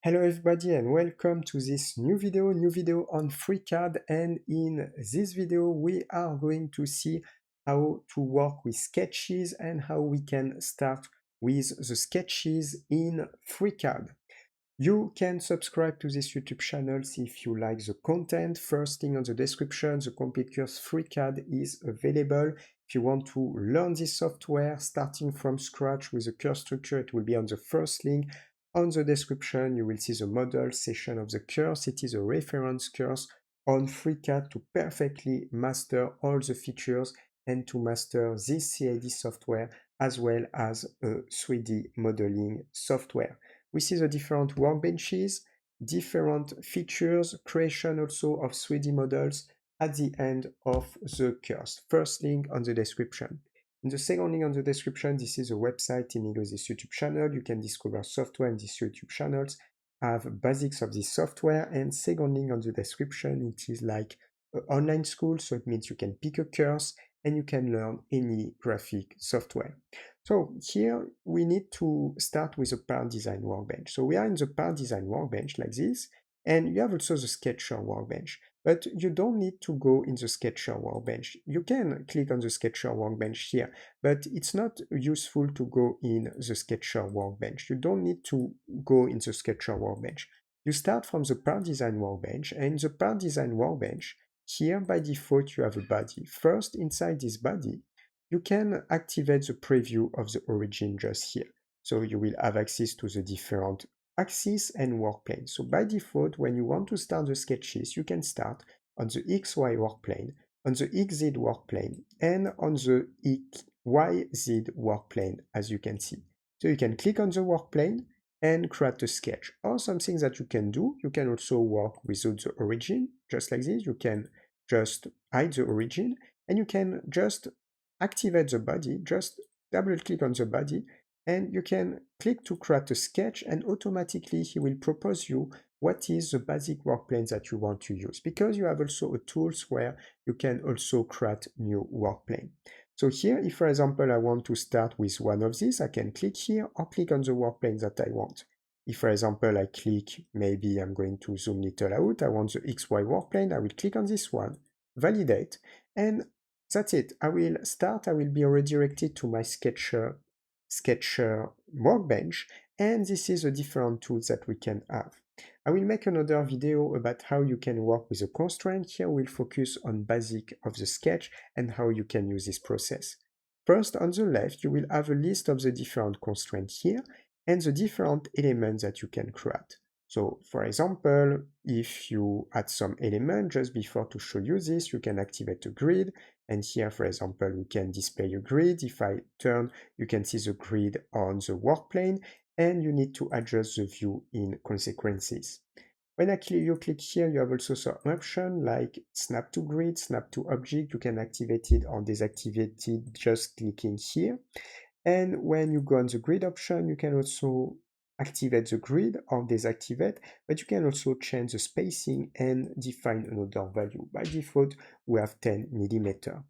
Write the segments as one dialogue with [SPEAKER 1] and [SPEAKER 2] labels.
[SPEAKER 1] Hello everybody and welcome to this new video on Freecad, and in this video we are going to see how to work with sketches and how we can start with the sketches in Freecad. You can subscribe to this YouTube channel if you like the content. First thing on the description, the complete course Freecad is available. If you want to learn this software starting from scratch with the course structure, it will be on the first link. On the description, you will see the model session of the course. It is a reference course on Freecad to perfectly master all the features and to master this CAD software as well as a 3D modeling software. We see the different workbenches, different features, creation also of 3D models at the end of the course. First link on the description. In the second link on the description, this is a website in English, this YouTube channel. You can discover software in these YouTube channels, have basics of this software, and second link on the description, it is like an online school, so it means you can pick a course and you can learn any graphic software. So here we need to start with a part design workbench. So we are in the part design workbench like this, and you have also the sketcher workbench. But you don't need to go in the sketcher workbench. You can click on the sketcher workbench here, but it's not useful to go in the sketcher workbench. You don't need to go in the sketcher workbench. You start from the part design workbench, and in the part design workbench, here by default you have a body. First, inside this body, you can activate the preview of the origin just here. So you will have access to the different axis and work plane. So by default, when you want to start the sketches, you can start on the XY work plane, on the XZ work plane, and on the YZ work plane, as you can see. So you can click on the work plane and create a sketch. Or something that you can do, you can also work without the origin, just like this. You can just hide the origin, and you can just activate the body, just double click on the body, and you can click to create a sketch, and automatically he will propose you what is the basic work plane that you want to use, because you have also a tools where you can also create new work plane. So here, if for example I want to start with one of these, I can click here or click on the work plane that I want. If for example I click, maybe I'm going to zoom little out, I want the XY work plane, I will click on this one, validate, and that's it. I will be redirected to my sketcher workbench, and this is the different tools that we can have. I will make another video about how you can work with a constraint. Here we'll focus on basic of the sketch and how you can use this process. First, on the left, you will have a list of the different constraints here and the different elements that you can create. So, for example, if you add some element just before to show you this, you can activate a grid. And here, for example, we can display a grid. If I turn, you can see the grid on the work plane, and you need to adjust the view in consequences. When you click here, you have also some options like snap to grid, snap to object. You can activate it or deactivate it just clicking here. And when you go on the grid option, you can also activate the grid or deactivate, but you can also change the spacing and define another value. By default, we have 10 millimeter.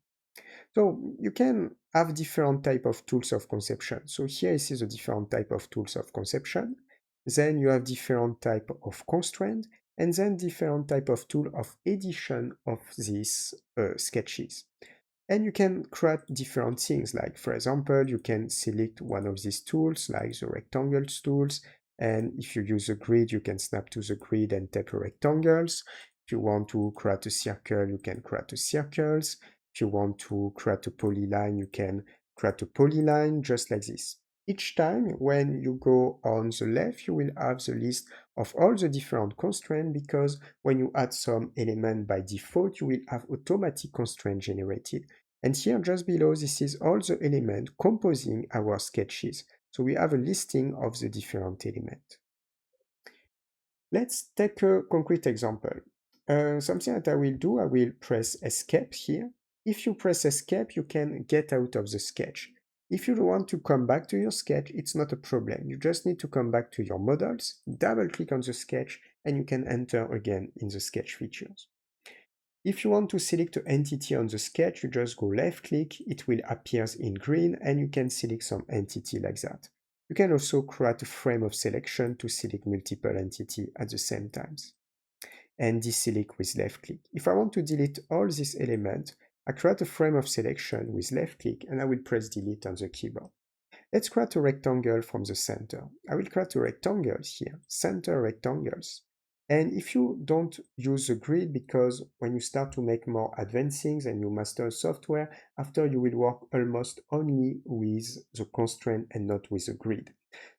[SPEAKER 1] So you can have different type of tools of conception. So here is the different type of tools of conception. Then you have different type of constraint, and then different type of tool of edition of these sketches. And you can create different things, like for example, you can select one of these tools, like the rectangle tools, and if you use a grid, you can snap to the grid and tap rectangles. If you want to create a circle, you can create a circles. If you want to create a polyline, you can create a polyline, just like this. Each time when you go on the left, you will have the list of all the different constraints, because when you add some element by default, you will have automatic constraint generated. And here just below, this is all the elements composing our sketches. So we have a listing of the different elements. Let's take a concrete example. Something that I will do, I will press escape here. If you press escape, you can get out of the sketch. If you want to come back to your sketch, it's not a problem. You just need to come back to your models, double click on the sketch, and you can enter again in the sketch features. If you want to select an entity on the sketch, you just go left click, it will appear in green, and you can select some entity like that. You can also create a frame of selection to select multiple entities at the same time. And deselect with left click. If I want to delete all these elements, I create a frame of selection with left click and I will press delete on the keyboard. Let's create a rectangle from the center. I will create a rectangle here, center rectangles. And if you don't use the grid, because when you start to make more advanced things and you master software, after you will work almost only with the constraint and not with the grid.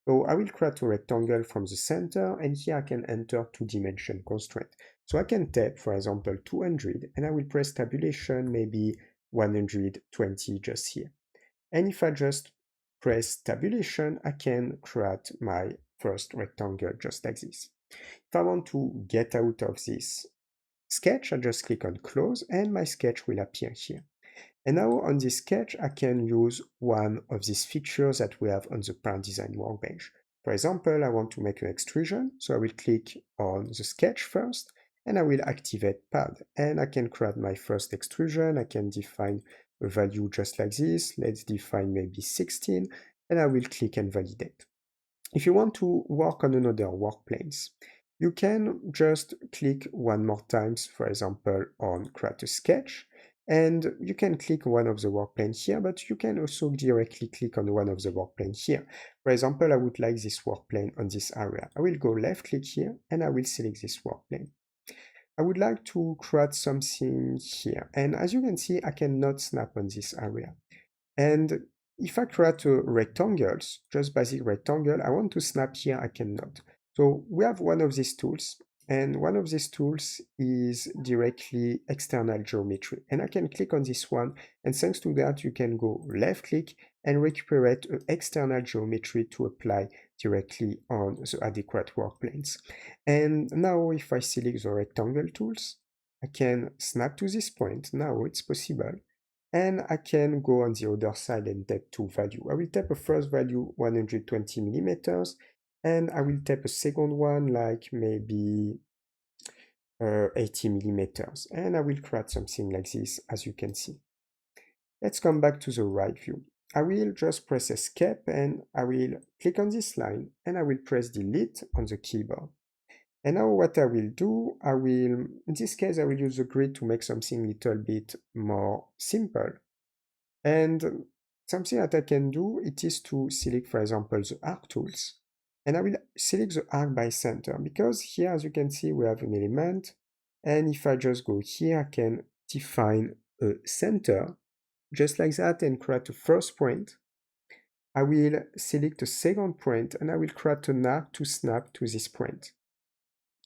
[SPEAKER 1] So I will create a rectangle from the center, and here I can enter two-dimension constraint. So I can type, for example, 200, and I will press tabulation, maybe 120 just here. And if I just press tabulation, I can create my first rectangle just like this. If I want to get out of this sketch, I just click on close and my sketch will appear here. And now on this sketch, I can use one of these features that we have on the Parent Design workbench. For example, I want to make an extrusion, so I will click on the sketch first, and I will activate pad. And I can create my first extrusion. I can define a value just like this. Let's define maybe 16, and I will click and validate. If you want to work on another work planes, you can just click one more times, for example, on create a sketch, and you can click one of the work planes here, but you can also directly click on one of the work planes here. For example, I would like this work plane on this area. I will go left click here, and I will select this work plane. I would like to create something here, and as you can see, I cannot snap on this area. And if I create a rectangles, just basic rectangle, I want to snap here, I cannot. So we have one of these tools, and one of these tools is directly external geometry. And I can click on this one, and thanks to that, you can go left click and recuperate an external geometry to apply directly on the adequate work planes. And now if I select the rectangle tools, I can snap to this point. Now it's possible. And I can go on the other side and type two value. I will type a first value 120 millimeters, and I will type a second one like maybe 80 millimeters. And I will create something like this, as you can see. Let's come back to the right view. I will just press escape and I will click on this line and I will press delete on the keyboard. And now what I will do, in this case, I will use the grid to make something a little bit more simple. And something that I can do, it is to select, for example, the arc tools. And I will select the arc by center, because here, as you can see, we have an element. And if I just go here, I can define a center, just like that, and create a first point. I will select a second point, and I will create an arc to snap to this point,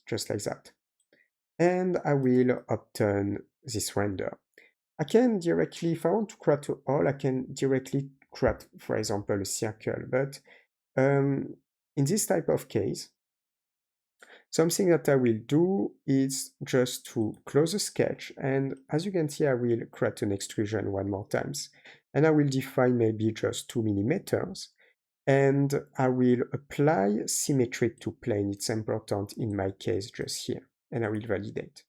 [SPEAKER 1] just like that. And I will obtain this render. I can directly, if I want to create all, I can directly create, for example, a circle. But in this type of case, something that I will do is just to close the sketch. And as you can see, I will create an extrusion one more times. And I will define maybe just 2 millimeters. And I will apply symmetric to plane. It's important in my case just here. And I will validate.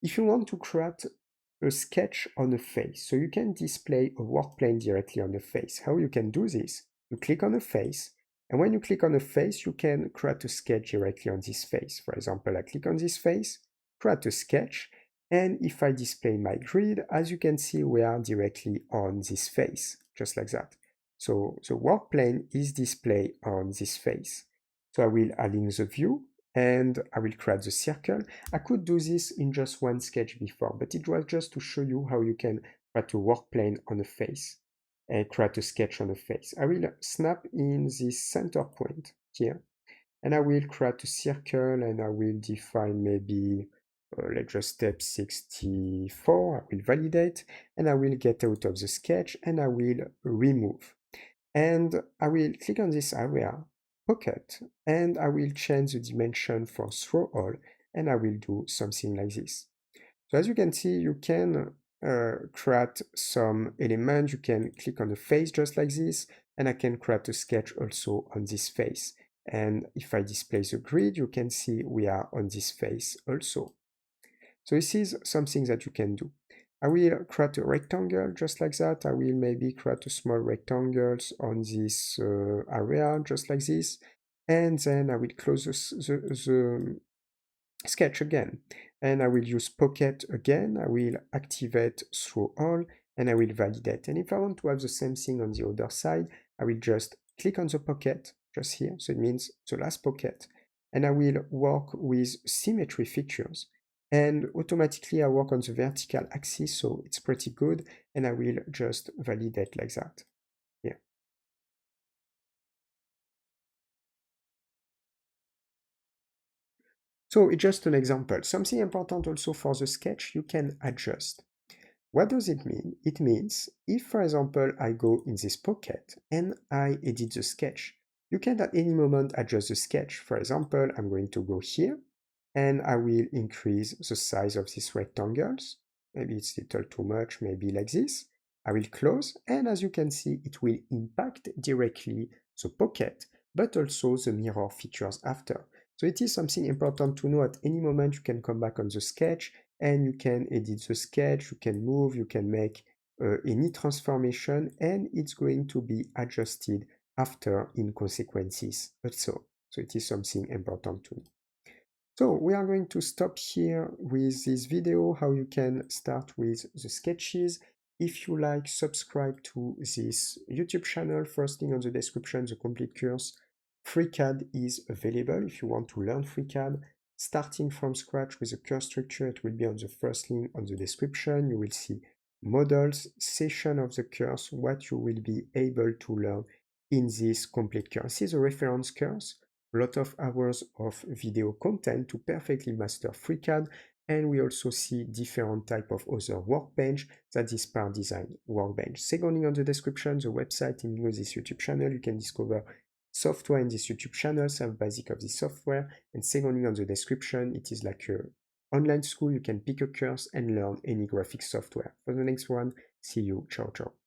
[SPEAKER 1] If you want to create a sketch on a face, so you can display a work plane directly on the face. How you can do this? You click on a face, and when you click on a face, you can create a sketch directly on this face. For example, I click on this face, create a sketch, and if I display my grid, as you can see, we are directly on this face, just like that. So the work plane is displayed on this face. So I will align the view, and I will create the circle. I could do this in just one sketch before, but it was just to show you how you can create a work plane on a face and create a sketch on a face. I will snap in this center point here, and I will create a circle, and I will define maybe, let's just step 64, I will validate, and I will get out of the sketch, and I will remove. And I will click on this area, pocket, and I will change the dimension for through all, and I will do something like this. So as you can see, you can create some element. You can click on the face just like this, and I can create a sketch also on this face. And if I display the grid, you can see we are on this face also. So this is something that you can do. I will create a rectangle just like that. I will maybe create a small rectangles on this area just like this. And then I will close the sketch again. And I will use pocket again. I will activate through all and I will validate. And if I want to have the same thing on the other side, I will just click on the pocket just here. So it means the last pocket. And I will work with symmetry features. And automatically I work on the vertical axis, so it's pretty good. And I will just validate like that. Yeah. So it's just an example. Something important also for the sketch, you can adjust. What does it mean? It means if, for example, I go in this pocket and I edit the sketch, you can at any moment adjust the sketch. For example, I'm going to go here and I will increase the size of these rectangles. Maybe it's a little too much, maybe like this. I will close, and as you can see, it will impact directly the pocket, but also the mirror features after. So it is something important to know. At any moment you can come back on the sketch and you can edit the sketch, you can move, you can make any transformation, and it's going to be adjusted after in consequences also. So it is something important to know. So we are going to stop here with this video, how you can start with the sketches. If you like, subscribe to this YouTube channel. First link on the description, the complete course. Freecad is available if you want to learn Freecad. Starting from scratch with the course structure, it will be on the first link on the description. You will see models, session of the course, what you will be able to learn in this complete course. This is a reference course, a lot of hours of video content to perfectly master Freecad, and we also see different type of other workbench, that is Par Design workbench. Second link on the description, the website in this YouTube channel. You can discover software in this YouTube channel, some basic of the software, and second link on the description, it is like a online school. You can pick a course and learn any graphic software. For the next one, see you, ciao ciao.